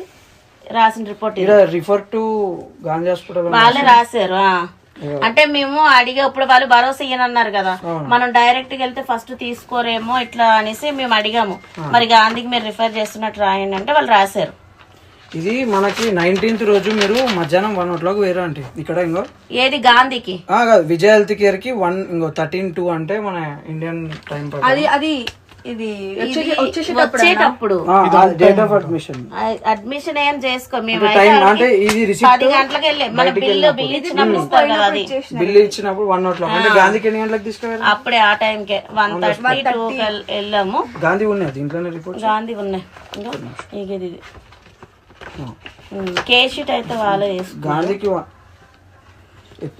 రాసిన report refer to Gandhi hospital వాళ్ళే రాశారు. అంటే మేము అడిగేప్పుడు వాళ్ళు భరోసా ఇయ్యనన్నారు కదా, మనం డైరెక్ట్ గా వెళ్తే ఫస్ట్ తీసుకోరేమో ఇట్లా అనేసి మేము అడిగాము. మరి గాంధీకి మీరు రిఫర్ చేస్తున్నట్టు రాయండి అంటే వాళ్ళు రాశారు. ఇది మనకి 19th రోజు మీరు మధ్యాహ్నం 1 o'clock వేరే అంటే ఇక్కడ ఇంకో ఏది గాంధీకి విజయ హెల్త్ కేర్ కి 13:2 అంటే మన ఇండియన్ టైం అది ఇది వచ్చేటప్పుడు డేట్ ఆఫ్ అడ్మిషన్ ఏం చేసుకో, మేము 10 గంటలకు వెళ్ళే మన బిల్లు ఇచ్చినప్పుడు ఇస్తారు కదా, అది బిల్లు ఇచ్చినప్పుడు 1 o'clock అంటే గాంధీకి ఎన్ని గంటలకు తీసుకెళ్ళారు? అప్పుడే ఆ టైంకే 1:32 వెళ్ళాము. గాంధీ ఉన్నాయి దీంట్లోనే రిపోర్ట్, గాంధీ ఉన్నాయి. ఇది కేస్ షీట్ అయితే వాళ్ళే తీసుకున్నారు. గాంధీకి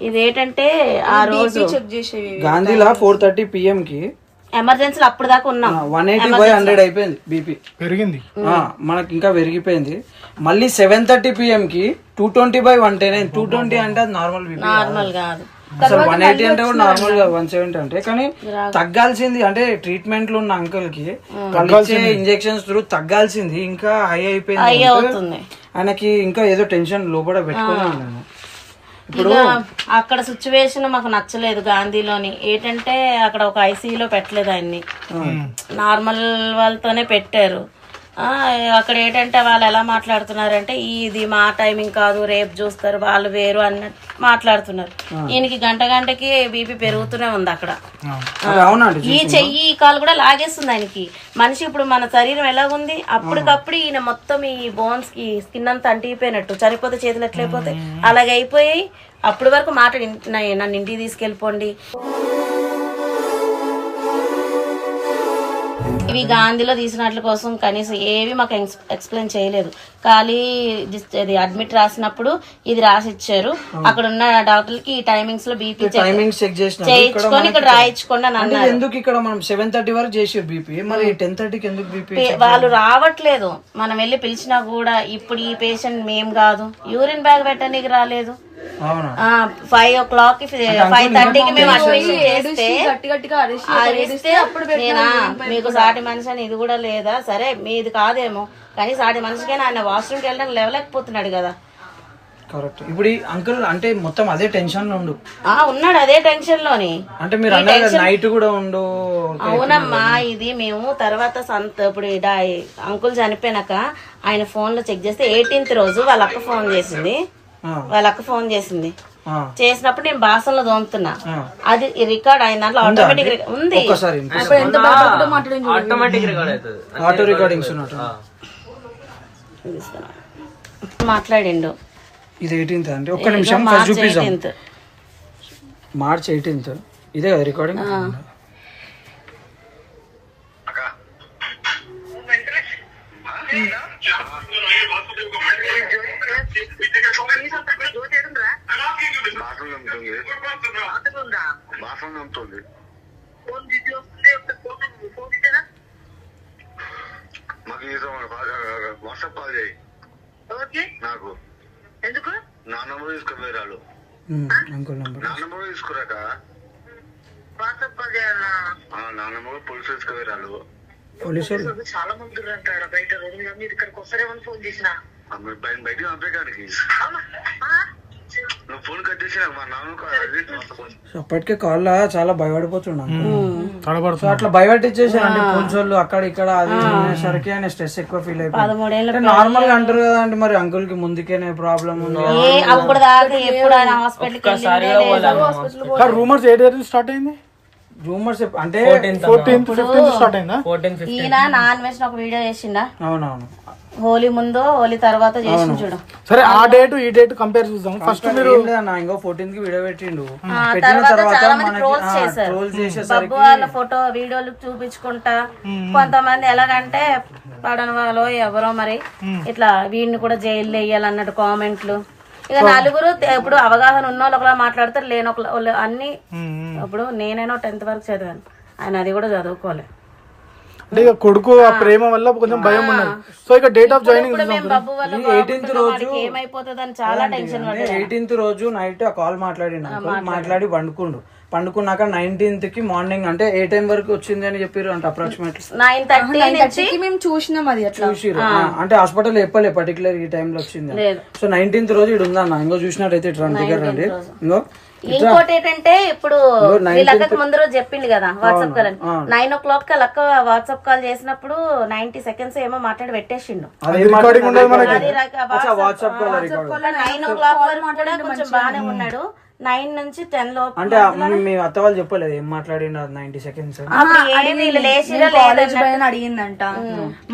ఇదేంటంటే ఆ రోజు గాంధీలా 4:30 PM కి ఎమర్జెన్సీలో అప్పుడు దాకా ఉన్నాం. 180/100 అయిపోయింది బీపీ, పెరిగింది మనకి ఇంకా పెరిగిపోయింది. మళ్ళీ 7:30 PM కి 220/110. 220 అంటే అది నార్మల్ బీపీ, నార్మల్ కాదు. అసలు 180 అంటే కూడా నార్మల్ గా 170 అంటే. కానీ తగ్గాల్సింది అంటే ట్రీట్మెంట్ లో ఉన్న అంకుల్ కి ఇంజెక్షన్స్ త్రూ తగ్గాల్సింది ఇంకా హై అయిపోయింది. ఆయనకి ఇంకా ఏదో టెన్షన్ లోపల పెట్టుకుని ఉన్నాను. ఇప్పుడు అక్కడ సిచ్యువేషన్ మాకు నచ్చలేదు గాంధీలోని. ఏంటంటే అక్కడ ఒక ఐసీయూలో పెట్టలేదు ఆయన్ని, నార్మల్ వాళ్ళతోనే పెట్టారు. అక్కడ ఏంటంటే వాళ్ళు ఎలా మాట్లాడుతున్నారంటే ఇది మా టైమింగ్ కాదు, రేపు చూస్తారు, వాళ్ళు వేరు అన్నట్టు మాట్లాడుతున్నారు. ఈయనకి గంటకి బీపీ పెరుగుతూనే ఉంది అక్కడ. ఈ చెయ్యి ఈ కాలు కూడా లాగేస్తుంది ఆయనకి. మనిషి ఇప్పుడు మన శరీరం ఎలాగుంది, అప్పటికప్పుడు ఈయన మొత్తం ఈ బోన్స్ కి స్కిన్ అంతా అంటిపోయినట్టు, చనిపోతే చేతులు ఎట్లయిపోతాయి అలాగే అయిపోయాయి. అప్పటి వరకు మాట్లాడి నన్ను ఇంటికి తీసుకెళ్ళిపోండి. ఇవి గాంధీలో తీసినట్ల కోసం కనీసం ఏవి మాకు ఎక్స్ప్లెయిన్ చేయలేదు. ఖాళీ ఇది అడ్మిట్ రాసినప్పుడు ఇది రాసి ఇచ్చారు. అక్కడ ఉన్న డాక్టర్లకి ఈ timings low BP timings check చేయించుకొని ఇక్కడ రాయించుకోండి అని అన్నారు. ఎందుకు ఇక్కడ మనం 7:30 వరకు చేసారు బీపీ, మరి 10:30కి ఎందుకు బీపీ? వాళ్ళు రావట్లేదు, మనం వెళ్ళి పిలిచినా కూడా. ఇప్పుడు ఈ పేషెంట్ మేం కాదు, యూరిన్ బ్యాగ్ పెట్టడానికి రాలేదు. 5 o'clock 5:30కి మేము అడ్మిషన్ చేస్తే అరిస్తే నేనా మీకు సాటి మనిషి అని ఇది కూడా లేదా? సరే మీది కాదేమో కానీ సాటి మనిషికైనా ఆయన వాష్రూమ్కి వెళ్ళడానికి లేవలేకపోతున్నాడు కదా. కరెక్ట్. ఇప్పుడు అంకుల్ అంటే మొత్తం అదే టెన్షన్ లో ఉన్నాడు, అదే టెన్షన్ లోని. అంటే మీరు నైట్ కూడా ఉండు. అవునమ్మా, ఇది మేము తర్వాత ఇప్పుడు అంకుల్ చనిపోయినాక ఆయన ఫోన్ లో చెక్ చేస్తే 18th రోజు వాళ్ళ అక్క ఫోన్ చేసింది. చేసినప్పుడు నేను బాసంలో దోముతున్నా, అది రికార్డ్ అయిన దాంట్లో ఆటోమేటిక్ ఉంది. మాట్లాడిండు. ఇది 18th అంటే ఒక్క నిమిషం చూపిస్తాం. March 18th ఇదే కదా రికార్డింగ్. వాట్సాప్ కాల్ చేయి నాకు. ఎందుకు నా నంబర్ తీసుకోపోయారు? అంకుల్ నంబర్ నా నంబర్ తీసుకురాక వాట్సాప్ కాల్ చేయాలా? నా నంబర్ పోలీసు తీసుకోపోయారు. పోలీసులు చాలా మంది అంటారు బయట రోడ్డు మీద. మీరు ఇక్కడికి వస్తారేమని ఫోన్ చేసిన బయటకు పంపేయడానికి. నువ్వు ఫోన్ కట్ చేసి మా నాన్న అప్పటికే కాల్ చాలా భయపడిపోతున్నా. అట్లా భయపట్టించేసారంటే పోలీసు వాళ్ళు అక్కడ ఇక్కడ అది సరికి ఆయన స్ట్రెస్ ఎక్కువ ఫీల్ అయిపోయింది. నార్మల్ గా అంటారు కదా అంటే మరి అంకుల్ కి ముందుకేనే ప్రాబ్లం ఉంది. రూమర్స్ ఏ డేట్ స్టార్ట్ అయింది? రూమర్స్ అంటే 14th 15th స్టార్ట్ అయిందా? ఈయన నాన్ వెజ్ ఒక వీడియో చేసిండా? అవునవును. హోలీ ముందు హోలీ తర్వాత చేసి చూడు. సరే ఆ డేట్ ఈ డేట్ కంపేర్ చూద్దాం. ఫస్ట్ మీరు ఇంకో 14th కి వీడియో పెట్టిండు. చాలా మంది ట్రోల్స్ చేశారు. బబ్బు వాళ్ళ ఫోటో వీడియోలు చూపించుకుంటా కొంతమంది ఎలాగంటే పడని వాళ్ళు ఎవరో మరి ఇట్లా వీడిని కూడా జైల్లో వేయాలన్నట్టు కామెంట్లు. ఇక నలుగురు ఇప్పుడు అవగాహన ఉన్న వాళ్ళు ఒకలా మాట్లాడతారు, లేని ఒకళ్ళు అన్ని. ఇప్పుడు నేనైనా 10th వరకు చదివాను, ఆయన అది కూడా చదువుకోలే. అంటే ఇక కొడుకు ఆ ప్రేమ వల్ల కొంచెం భయం ఉన్నది. సో ఇక డేట్ ఆఫ్ జాయినింగ్ 18th రోజు ఏమైపోతుందని చాలా టెన్షన్. 18th రోజు నైట్ ఆ కాల్ మాట్లాడి పండుకున్నాక 19th కి మార్నింగ్ అంటే ఏ టైం వరకు వచ్చింది అని చెప్పారు అంటే అప్రాక్సిమేట్లీ 9:30 మేము చూసినాం. అది చూసిరు అంటే హాస్పిటల్ చెప్పలే పర్టికులర్ ఈ టైం లో వచ్చింది. సో 19th రోజు ఇటు ఉందన్న. ఇంకో చూసినట్టయితే ఇటు దగ్గర రండి. ఇంకోటి ఏంటంటే ఇప్పుడు వీళ్ళకి ముందు రోజు చెప్పింది కదా వాట్సాప్ కాల్ అని. 9 o'clock లక్క వాట్సాప్ కాల్ చేసినప్పుడు 90 seconds ఏమో మాట్లాడి పెట్టేసిండు. 9 o'clock వరకు కూడా కొంచెం బాగానే ఉన్నాడు. 9 నుంచి 10 లోపు అంటే మీ అత్త వాళ్ళు చెప్పలేదు ఏం మాట్లాడిన 90 seconds. అడిగిందంట,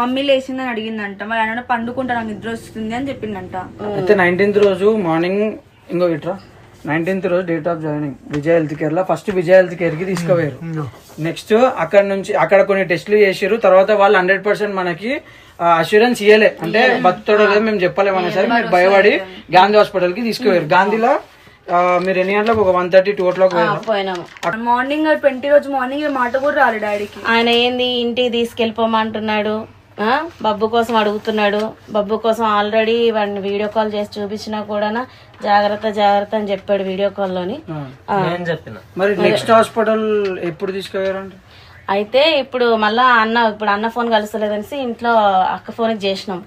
మమ్మీ లేచిందని అడిగిందంట. మరి ఆయన పండుకుంటా నాకు నిద్ర వస్తుంది అని చెప్పిందంట. అయితే 19th రోజు మార్నింగ్ ఇంకో ఇట్రా 19th రోజు date of joining Vijay health care లో. ఫస్ట్ విజయ్ హెల్త్ కేర్ కి తీసుకుపోయారు. నెక్స్ట్ అక్కడ కొన్ని టెస్టులు చేసారు. తర్వాత వాళ్ళు 100% మనకి అష్యూరెన్స్ ఇయ్యలే, అంటే బతుకుతాడో లేదో మేము చెప్పలేమన్నా సరే మీరు భయపడి గాంధీ హాస్పిటల్ కి తీసుకుపోయారు. గాంధీలో మీరు ఎన్ని గంటలకు? ఒక 1:30 2 o'clock పోయినాము. మార్నింగ్ 20 రోజు మార్నింగ్ మాట కూడా రాలేదు డాడీకి. ఆయన ఏంది ఇంటికి తీసుకెళ్ళిపోమంటున్నాడు, బబ్బు కోసం అడుగుతున్నాడు. బబ్బు కోసం ఆల్రెడీ వాడిని వీడియో కాల్ చేసి చూపించినా కూడా జాగ్రత్త అని చెప్పాడు వీడియో కాల్ లోని. మరి నెక్స్ట్ హాస్పిటల్ ఎప్పుడు తీసుకెళ్ళారంటే అయితే ఇప్పుడు మళ్ళా అన్న ఫోన్ కలుస్తలేదనేసి ఇంట్లో అక్క ఫోన్ చేసినాం.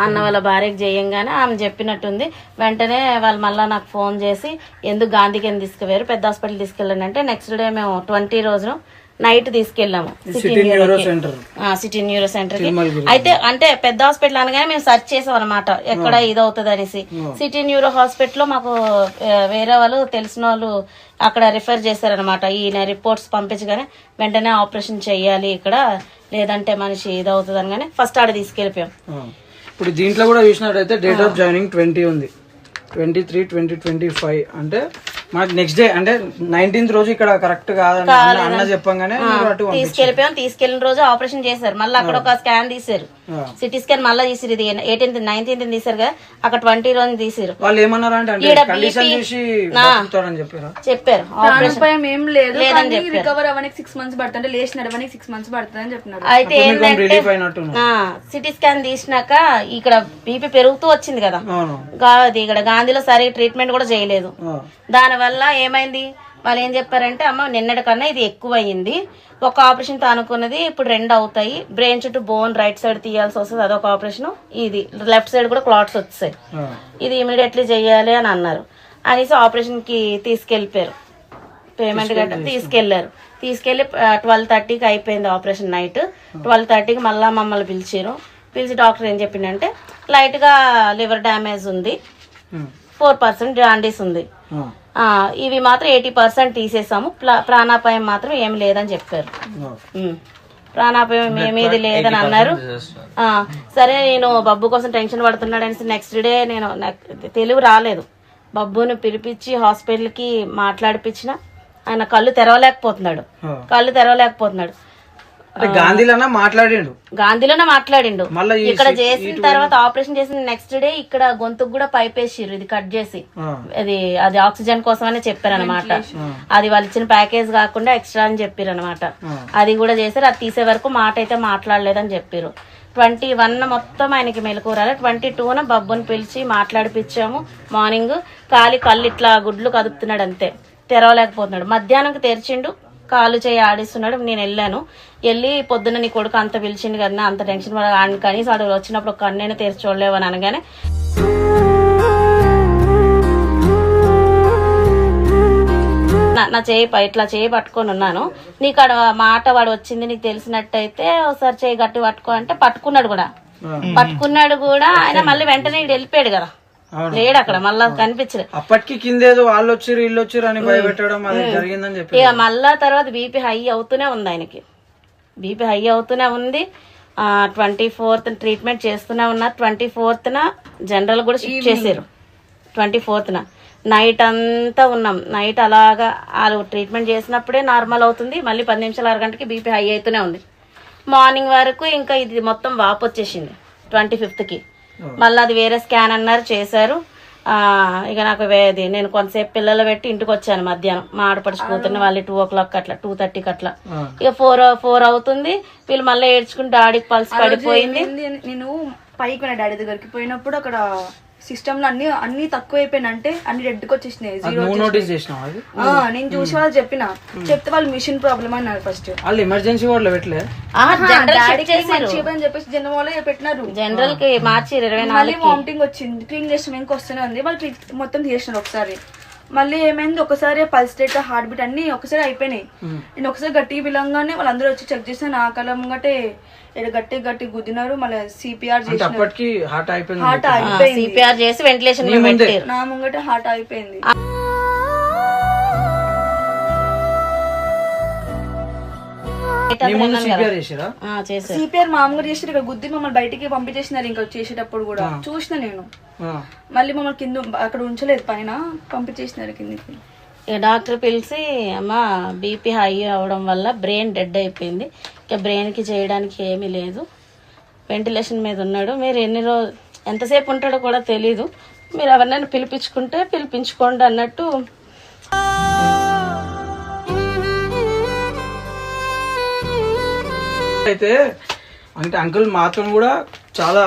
అన్న వాళ్ళ భార్యకి చేయంగానే ఆమె చెప్పినట్టుంది. వెంటనే వాళ్ళు మళ్ళా నాకు ఫోన్ చేసి ఎందుకు గాంధీకి ఎందుకు తీసుకుపోయారు, పెద్ద హాస్పిటల్ తీసుకెళ్ళండి అంటే నెక్స్ట్ డే మేము 20 రోజు నైట్ తీసుకెళ్ళాము సిటీ న్యూరో సెంటర్ కి. అయితే అంటే పెద్ద హాస్పిటల్ అనగానే మేము సెర్చ్ చేసాం అనమాట ఎక్కడ ఇదవుతుంది అనేసి. సిటీ న్యూరో హాస్పిటల్ లో మాకు వేరే వాళ్ళు తెలిసిన వాళ్ళు అక్కడ రిఫర్ చేశారనమాట. ఈయన రిపోర్ట్స్ పంపించగానే వెంటనే ఆపరేషన్ చెయ్యాలి ఇక్కడ, లేదంటే మనిషి ఇదవుతుంది అనగానే ఫస్ట్ ఆడ తీసుకెళ్ళిపోయాం. ఇప్పుడు దీంట్లో కూడా చూసినట్టయితే డేట్ ఆఫ్ జాయినింగ్ 20 ఉంది, 23/20/25 అంటే మాకు నెక్స్ట్ డే అంటే 19th రోజు ఇక్కడ కరెక్ట్ కాదని అన్న చెప్పంగానే తీసుకెళ్లిన రోజు ఆపరేషన్ చేశారు. మళ్ళీ అక్కడ ఒక స్కాన్ తీసారు, సిటీ స్కాన్ మళ్ళీ తీసారు. ఇది 18th 19th తీసారు కదా, అక్కడ 20 రోజు తీసారు. వాళ్ళు ఏమన్నారు అంటే చెప్పారు ప్రాణాపాయం ఏం లేదు, రికవర్ అవ్వడానికి 6 months పడుతుంది, లేచి నడవడానికి 6 months పడుతుంది అని చెప్పినారు. అయితే ఏంటంటే సిటీ స్కాన్ తీసినాక ఇక్కడ బీపీ పెరుగుతూ వచ్చింది కదా, ఇక్కడ గాంధీలో సరిగ్గా ట్రీట్మెంట్ కూడా చేయలేదు. దానివల్ల ఏమైంది, వాళ్ళు ఏం చెప్పారంటే అమ్మ నిన్నటి కన్నా ఇది ఎక్కువ అయ్యింది, ఒక ఆపరేషన్ తో అనుకున్నది ఇప్పుడు 2 అవుతాయి, బ్రెయిన్ చుట్టూ బోన్ రైట్ సైడ్ తీయాల్సి వస్తుంది, అదొక ఆపరేషన్, ఇది లెఫ్ట్ సైడ్ కూడా క్లాట్స్ వచ్చాయి, ఇది ఇమీడియట్లీ చెయ్యాలి అని అన్నారు. అనేసి ఆపరేషన్ కి తీసుకెళ్లిపోయారు, పేమెంట్ గట్రా తీసుకెళ్లి 12:30కి అయిపోయింది ఆపరేషన్. నైట్ 12:30కి మళ్ళా మమ్మల్ని పిలిచి డాక్టర్ ఏం చెప్పిండంటే లైట్ గా లివర్ డ్యామేజ్ ఉంది, 4% జాండీస్ ఉంది, ఇవి మాత్రం 80% తీసేసాము, ప్రాణాపాయం మాత్రం ఏం లేదని చెప్పారు. ప్రాణాపాయం ఏమేది లేదని అన్నారు. సరే నేను బబ్బు కోసం టెన్షన్ పడుతున్నాడని నెక్స్ట్ డే నేను తెలివి రాలేదు, బబ్బుని పిలిపించి హాస్పిటల్కి మాట్లాడిపించిన. ఆయన కళ్ళు తెరవలేకపోతున్నాడు. గాంధీలోనే మాట్లాడిండు. ఇక్కడ చేసిన తర్వాత ఆపరేషన్ చేసిన నెక్స్ట్ డే ఇక్కడ గొంతుకు కూడా పైప్ వేసిర్రు, ఇది కట్ చేసి, అది ఆక్సిజన్ కోసమనే చెప్పారనమాట. అది వాళ్ళు ఇచ్చిన ప్యాకేజ్ కాకుండా ఎక్స్ట్రా అని చెప్పారనమాట. అది కూడా చేశారు. అది తీసే వరకు మాట అయితే మాట్లాడలేదని చెప్పారు. 21 మొత్తం ఆయనకి మెలకు రాలి, 22న బబ్బుని పిలిచి మాట్లాడిపించాము. మార్నింగ్ కళ్ళు ఇట్లా గుడ్లు కదుపుతున్నాడు, అంతే, తెరవలేకపోతున్నాడు. మధ్యాహ్నంకి తెరిచిండు, కాలు చేయి ఆడిస్తున్నాడు. నేను వెళ్ళి పొద్దున్న నీ కొడుకు అంత పిలిచిండు కదా, అంత టెన్షన్ పడ, కనీసం వాడు వచ్చినప్పుడు ఒక కన్నైనా తెరిచి చూడలేవు అని అనగానే నా ఇట్లా చేయి పట్టుకొని ఉన్నాను, నీకు అక్కడ మాట వాడు వచ్చింది నీకు తెలిసినట్టయితే ఒకసారి చేయి గట్టి పట్టుకో అంటే పట్టుకున్నాడు కూడా. ఆయన మళ్ళీ వెంటనే వెళ్ళిపోయాడు కదా, లేడు అక్కడ, మళ్ళా కనిపించలేదు. అప్పటికి కిందేదో వాళ్ళు వచ్చారు వీళ్ళు వచ్చారు అని భయపెట్టడం జరిగిందని చెప్పి ఇక మళ్ళా తర్వాత బీపీ హై అవుతూనే ఉంది, ఆయనకి బీపీ హై అవుతూనే ఉంది. 24th ట్రీట్మెంట్ చేస్తూనే ఉన్నారు. 24th జనరల్ కూడా షిఫ్ట్ చేశారు. 24th నైట్ అంతా ఉన్నాం. నైట్ అలాగా వాళ్ళు ట్రీట్మెంట్ చేసినప్పుడే నార్మల్ అవుతుంది, మళ్ళీ 10 నిమిషాలు 6 గంటకి బీపీ హై అవుతూనే ఉంది. మార్నింగ్ వరకు ఇంకా ఇది మొత్తం వాపు వచ్చేసింది. 25th మళ్ళీ అది వేరే స్కాన్ అన్నారు, చేశారు. ఇక నాకు నేను కొంతసేపు పిల్లలు పెట్టి ఇంటికి వచ్చాను మధ్యాహ్నం. మా ఆడపడుచుకుతున్న వాళ్ళు 2 o'clock అట్లా 2:30కి అట్లా. ఇక 4 అవుతుంది. వీళ్ళు మళ్ళీ ఏడ్చుకుని డాడీకి పల్స్ పడిపోయింది. నేను పైకి పోయిన డాడీ దగ్గరికి పోయినప్పుడు అక్కడ సిస్టమ్ లో అన్ని తక్కువ అయిపోయినాయి, అంటే అన్ని రెడ్కి వచ్చేసినాయి. నేను చూసి వాళ్ళు చెప్తే వాళ్ళు మిషన్ ప్రాబ్లమ్ అన్నారు. ఫస్ట్ వాళ్ళు ఎమర్జెన్సీ వార్డ్ లో పెట్టలేదు, చెప్పేసి జనరల్ వాళ్ళే పెట్టినారు. జనరల్ కి మార్చి 24 వామిటింగ్ వచ్చింది, క్లీన్ చేసిన ఇంకా వస్తూనే ఉంది. వాళ్ళు మొత్తం తీసినారు ఒకసారి. మళ్ళీ ఏమైంది, ఒకసారి పల్స్ రేట్ హార్ట్ బీట్ అన్ని ఒకసారి అయిపోయినాయి. నేను ఒకసారి గట్టిగా పిలంగానే వాళ్ళందరూ వచ్చి చెక్ చేస్తే నా కళ్ళ ముంగటే గట్టి గుద్దినారు. మళ్ళీ సిపిఆర్ చేసి హార్ట్ అయిపోయింది, సిపిఆర్ చేసి వెంటిలేషన్ నా ముంగటే హార్ట్ అయిపోయింది. సిపిఆర్ మామూలుగా చేసి ఇక్కడ గుద్ది మమ్మల్ని బయటికి పంపించేసినారు. ఇంకా చేసేటప్పుడు కూడా చూసిన నేను, మళ్ళీ మమ్మల్ని కింద అక్కడ ఉంచలేదు, పైన పంపించేసినారు కిందకి. ఇక డాక్టర్ పిలిచి అమ్మ బీపీ హై అవడం వల్ల బ్రెయిన్ డెడ్ అయిపోయింది, ఇక బ్రెయిన్కి చేయడానికి ఏమీ లేదు, వెంటిలేషన్ మీద ఉన్నాడు, మీరు ఎంతసేపు ఉంటాడో కూడా తెలీదు, మీరు ఎవరినైనా పిలిపించుకోండి అన్నట్టు. అయితే అంటే అంకుల్ మాతో కూడా చాలా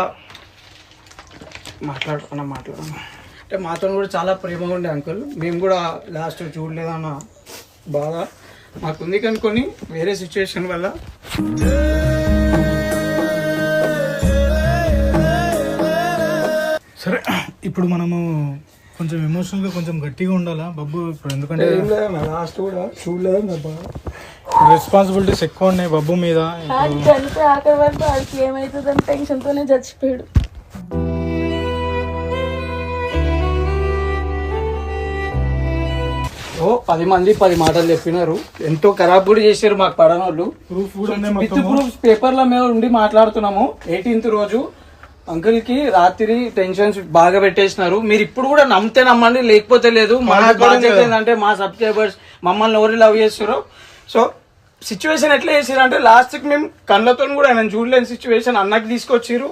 మాట్లాడుకున్నాం అంటే మాతో కూడా చాలా ప్రేమగా ఉండే అంకుల్. మేము కూడా లాస్ట్ చూడలేదన్న బాధ మాకుంది కనుకొని వేరే సిచ్యువేషన్ వల్ల సరే. ఇప్పుడు మనము కొంచెం ఎమోషనల్గా కొంచెం గట్టిగా ఉండాలా బబ్బు ఇప్పుడు, ఎందుకంటే లాస్ట్ కూడా చూడలేదు, రెస్పాన్సిబిలిటీస్ ఎక్కువ ఉన్నాయి బబ్బు మీద. ఆఖరి వరకు వాడికి ఏమవుతుందని టెన్షన్తోనే చచ్చిపోయాడు. ఓ 10 మంది 10 మాటలు చెప్పినారు, ఎంతో ఖరాబ్ కూడా చేశారు మాకు పడనోళ్ళు. ప్రూఫ్ కూడా విత్ ప్రూఫ్ పేపర్ల మీద ఉండి మాట్లాడుతున్నాము. 18th రోజు అంకుల్ కి రాత్రి టెన్షన్స్ బాగా పెట్టేసినారు. మీరు ఇప్పుడు కూడా నమ్మితే నమ్మండి, లేకపోతే లేదు. మా బాధ్యత ఏంటంటే మా సబ్స్క్రైబర్స్ మమ్మల్ని ఎవరు లవ్ చేస్తారో. సో సిచ్యువేషన్ ఎట్లా చేసారు అంటే లాస్ట్ కి మేము కళ్ళతో కూడా ఆయన చూడలేని సిచ్యువేషన్ అన్నకి తీసుకొచ్చారు.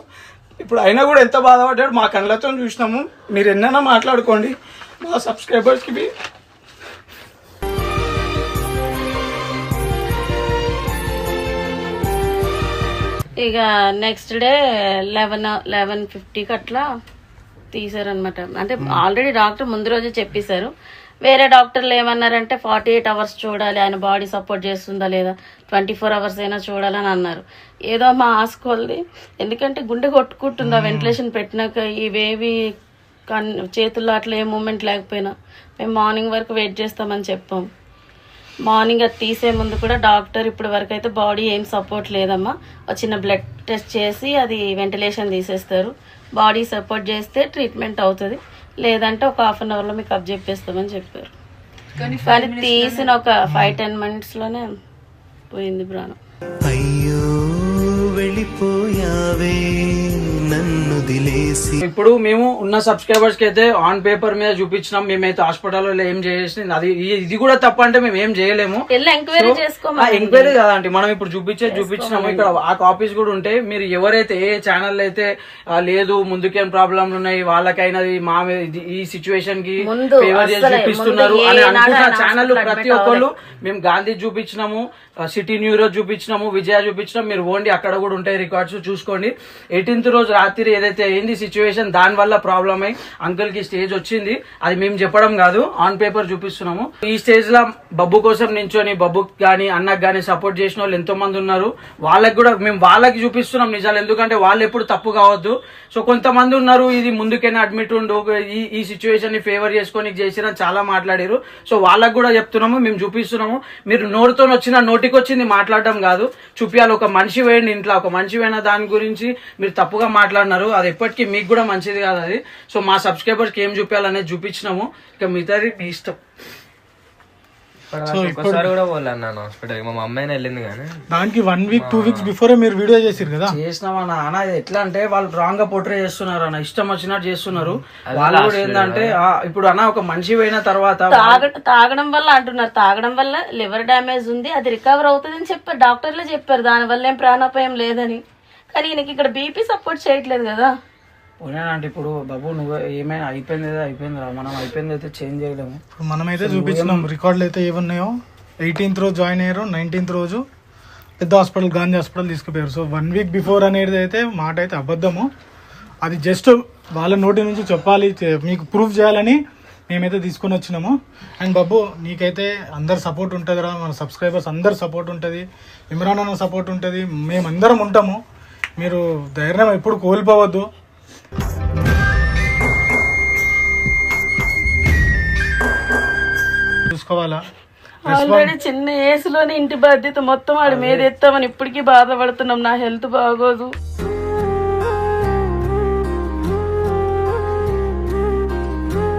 ఇప్పుడు అయినా కూడా ఎంత బాధపడ్డాడు మా కళ్ళతో చూసినాము. మీరు ఎన్నైనా మాట్లాడుకోండి, మా సబ్స్క్రైబర్స్ కి ఇక నెక్స్ట్ డే 11:50కి అట్లా తీసారనమాట. అంటే ఆల్రెడీ డాక్టర్ ముందు రోజే చెప్పేశారు. వేరే డాక్టర్లు ఏమన్నారంటే 48 అవర్స్ చూడాలి, ఆయన బాడీ సపోర్ట్ చేస్తుందా లేదా, 24 అవర్స్ అయినా చూడాలని అన్నారు. ఏదో మా ఆస్కోల్ది, ఎందుకంటే గుండె కొట్టుకుంటుంది ఆ వెంటిలేషన్ పెట్టినాక. ఇవేవి చేతుల్లో అట్లా ఏ మూమెంట్ లేకపోయినా మేము మార్నింగ్ వరకు వెయిట్ చేస్తామని చెప్పాం. మార్నింగ్ అది తీసే ముందు కూడా డాక్టర్ ఇప్పటి వరకు అయితే బాడీ ఏం సపోర్ట్ లేదమ్మా, ఒక చిన్న బ్లడ్ టెస్ట్ చేసి అది వెంటిలేషన్ తీసేస్తారు, బాడీ సపోర్ట్ చేస్తే ట్రీట్మెంట్ అవుతుంది, లేదంటే ఒక 1/2 అవర్లో మీకు అప్ చెప్పేస్తామని చెప్పారు. కానీ తీసిన ఒక 5-10 మినిట్స్లోనే పోయింది ప్రాణం. అయ్యో వెళ్ళిపోయావే నన్ను దిలేసి. ఇప్పుడు మేము ఉన్న సబ్స్క్రైబర్స్ కి అయితే ఆన్ పేపర్ మీద చూపించినాం, మేమైతే హాస్పిటల్లో ఏం చేసేసి అది ఇది కూడా తప్ప అంటే మేము ఏం చేయలేము. ఎంక్వైరీ చేసుకోమని. ఎంక్వైరీ కాదండి, మనం ఇప్పుడు చూపించినాము. ఇక్కడ ఆ కాపీస్ కూడా ఉంటాయి. మీరు ఎవరైతే ఏ ఛానల్ అయితే లేదు ముందుకేం ప్రాబ్లంలు ఉన్నాయి వాళ్ళకైనది మా ఈ సిచ్యువేషన్ కి ఫేవర్ చేసి చూపిస్తున్నారు అని అనుకుంటున్న ఛానల్ ప్రతి ఒక్కళ్ళు మేము గాంధీ చూపించినాము, సిటీ న్యూ రోజు చూపించినాము, విజయ చూపించినాం. మీరు ఓన్లీ అక్కడ కూడా ఉంటాయి రికార్డ్స్, చూసుకోండి. 18th రోజు రాత్రి ఏదైతే అయింది సిచ్యువేషన్, దాని వల్ల ప్రాబ్లం అయి అంకుల్ కి స్టేజ్ వచ్చింది. అది మేము చెప్పడం కాదు, ఆన్ పేపర్ చూపిస్తున్నాము. ఈ స్టేజ్ లో బబ్బు కోసం నించొని బబ్బుకి గానీ అన్నకు గానీ సపోర్ట్ చేసిన వాళ్ళు ఎంతో మంది ఉన్నారు. వాళ్ళకి కూడా మేము వాళ్ళకి చూపిస్తున్నాం నిజాలు, ఎందుకంటే వాళ్ళు ఎప్పుడు తప్పు కావద్దు. సో కొంతమంది ఉన్నారు ఇది ముందుకైనా అడ్మిట్ ఉండు, ఈ సిచ్యువేషన్ ని ఫేవర్ చేసుకొని చేసిన చాలా మాట్లాడారు. సో వాళ్ళకి కూడా చెప్తున్నాము, మేము చూపిస్తున్నాము. మీరు నోటితో వచ్చిన నోటికి వచ్చింది మాట్లాడడం కాదు, చూపించాలి. ఒక మనిషి వేయండి ఇంట్లో, ఒక మనిషి వేయిన దాని గురించి మీరు తప్పుగా మాట్లాడినారు, అది ఎప్పటికీ మీకు కూడా మంచిది కాదు అది. సో మా సబ్స్క్రైబర్స్కి ఏం చూపించాలనేది చూపించినాము, ఇక మిగతాది మీ ఇష్టం. ఒకసారి కూడా పోలేను హాస్పిటల్, మా అమ్మాయిని వెళ్ళింది కానీ దానికి 1 వీక్ 2 వీక్స్ బిఫోర్ మీరు వీడియో చేసారు కదా. చేసినామా అన్న, ఎట్లా అంటే వాళ్ళు రాంగ్ గా పోర్ట్రే చేస్తున్నారు అన్న, ఇష్టం వచ్చినట్టు చేస్తున్నారు. వాళ్ళు కూడా ఏంటంటే ఇప్పుడు అన్న ఒక మనిషి పోయిన తర్వాత తాగడం వల్ల అంటున్నారు, తాగడం వల్ల లివర్ డ్యామేజ్ ఉంది, అది రికవర్ అవుతుంది అని చెప్పారు డాక్టర్లే చెప్పారు, దాని వల్ల ఏం ప్రాణాపాయం లేదని. కానీ ఈయనకి ఇక్కడ బీపీ సపోర్ట్ చేయట్లేదు కదా. పోయినానంటే ఇప్పుడు బాబు నువ్వు ఏమైనా అయిపోయింది అయిపోయింది, మనం అయిపోయింది అయితే చేంజ్ చేయలేము. ఇప్పుడు మనమైతే చూపించినాం రికార్డులు అయితే ఏమున్నాయో. 18th రోజు జాయిన్ అయ్యారు, 19th రోజు పెద్ద హాస్పిటల్ గాంధీ హాస్పిటల్ తీసుకుపోయారు. సో 1 వీక్ బిఫోర్ అనేది అయితే మాట అయితే అబద్ధము. అది జస్ట్ వాళ్ళ నోటి నుంచి చెప్పాలి, మీకు ప్రూఫ్ చేయాలని మేమైతే తీసుకొని వచ్చినాము. అండ్ బాబు నీకైతే అందరు సపోర్ట్ ఉంటుంది రా, మన సబ్స్క్రైబర్స్ అందరు సపోర్ట్ ఉంటుంది, ఇమ్రాన్ అన్న సపోర్ట్ ఉంటుంది, మేమందరం ఉంటాము. మీరు ధైర్యం ఎప్పుడు కోల్పోవద్దు. చూసుకోవాలా, ఆల్రెడీ చిన్న ఏజ్ లోనే ఇంటి బాధ్యత మొత్తం ఆడి మీద ఎత్తామని ఇప్పటికీ బాధపడుతున్నాం. నా హెల్త్ బాగోదు.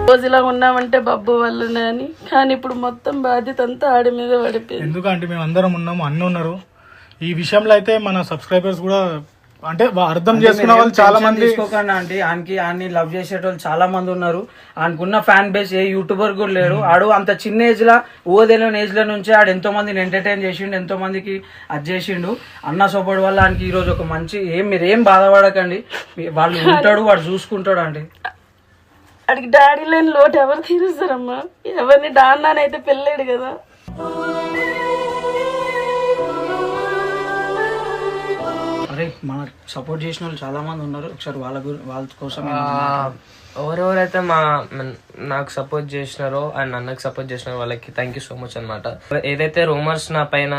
రోజు ఇలా ఉన్నామంటే బబ్బు వల్లనే అని, కానీ ఇప్పుడు మొత్తం బాధ్యత అంతా ఆడి మీద పడిపోయింది. ఎందుకంటే మేము అందరం ఉన్నాము, అన్నీ ఉన్నారు. ఈ విషయంలో అయితే మన సబ్స్క్రైబర్స్ కూడా అంటే అర్థం చేసుకున్న వాళ్ళు చాలా మంది తీసుకోకండి ఆంటీ. ఆయన్ని లవ్ చేసేటోళ్ళు చాలా మంది ఉన్నారు. ఆయనకున్న ఫ్యాన్ బేస్ ఏ యూట్యూబర్ కూడా లేరు. ఆడు అంత చిన్న ఏజ్ లా ఊహదెలియని ఏజ్ లో నుంచి ఆడు ఎంతో మందిని ఎంటర్టైన్ చేసిండు, ఎంతో మందికి అది చేసిండు. అన్న సపోర్ట్ వల్ల ఆయనకి ఈ రోజు ఒక మంచి మీరేం బాధపడకండి, వాళ్ళు ఉంటాడు, వాడు చూసుకుంటాడు అండి. అడిగి డాడీ లేని లోటు ఎవరు తీరుస్తారమ్మా, ఎవరిని డాన్నానైతే పెళ్ళాడు కదా. అరే మనకు సపోర్ట్ చేసిన వాళ్ళు చాలా మంది ఉన్నారు, ఒకసారి వాళ్ళ కోసం ఎవరెవరైతే నాకు సపోర్ట్ చేసినారో అండ్ అన్నకు సపోర్ట్ చేసినారో వాళ్ళకి థ్యాంక్ యూ సో మచ్ అనమాట. ఏదైతే రూమర్స్ నా పైన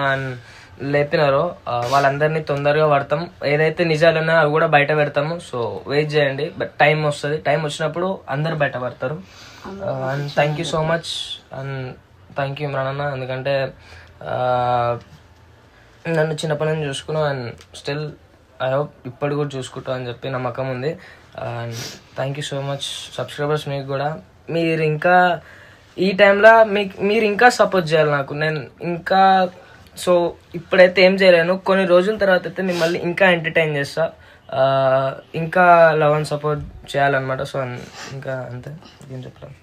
లేపినారో వాళ్ళందరినీ తొందరగా పడతాం, ఏదైతే నిజాలు ఉన్నాయో అవి కూడా బయట పెడతాము. సో వెయిట్ చేయండి, బట్ టైం వస్తుంది, టైం వచ్చినప్పుడు అందరు బయట పడతారు. And thank you so much and thank you Imran అన్న, ఎందుకంటే నన్ను చిన్నప్పటి నుంచి చూసుకున్నావు అండ్ స్టిల్ ఐ హోప్ ఇప్పటి కూడా చూసుకుంటావు అని చెప్పి నమ్మకం ఉంది. And thank you so much subscribers, మీకు కూడా మీరు ఇంకా ఈ టైంలో మీరు ఇంకా సపోర్ట్ చేయాలి నాకు. నేను ఇంకా సో ఇప్పుడైతే ఏం చేయలేను, కొన్ని రోజుల తర్వాత అయితే మిమ్మల్ని ఇంకా ఎంటర్టైన్ చేస్తా. ఇంకా లవ్ అండ్ సపోర్ట్ చేయాలన్నమాట. సో ఇంకా అంతే, ఏం చెప్పలేం.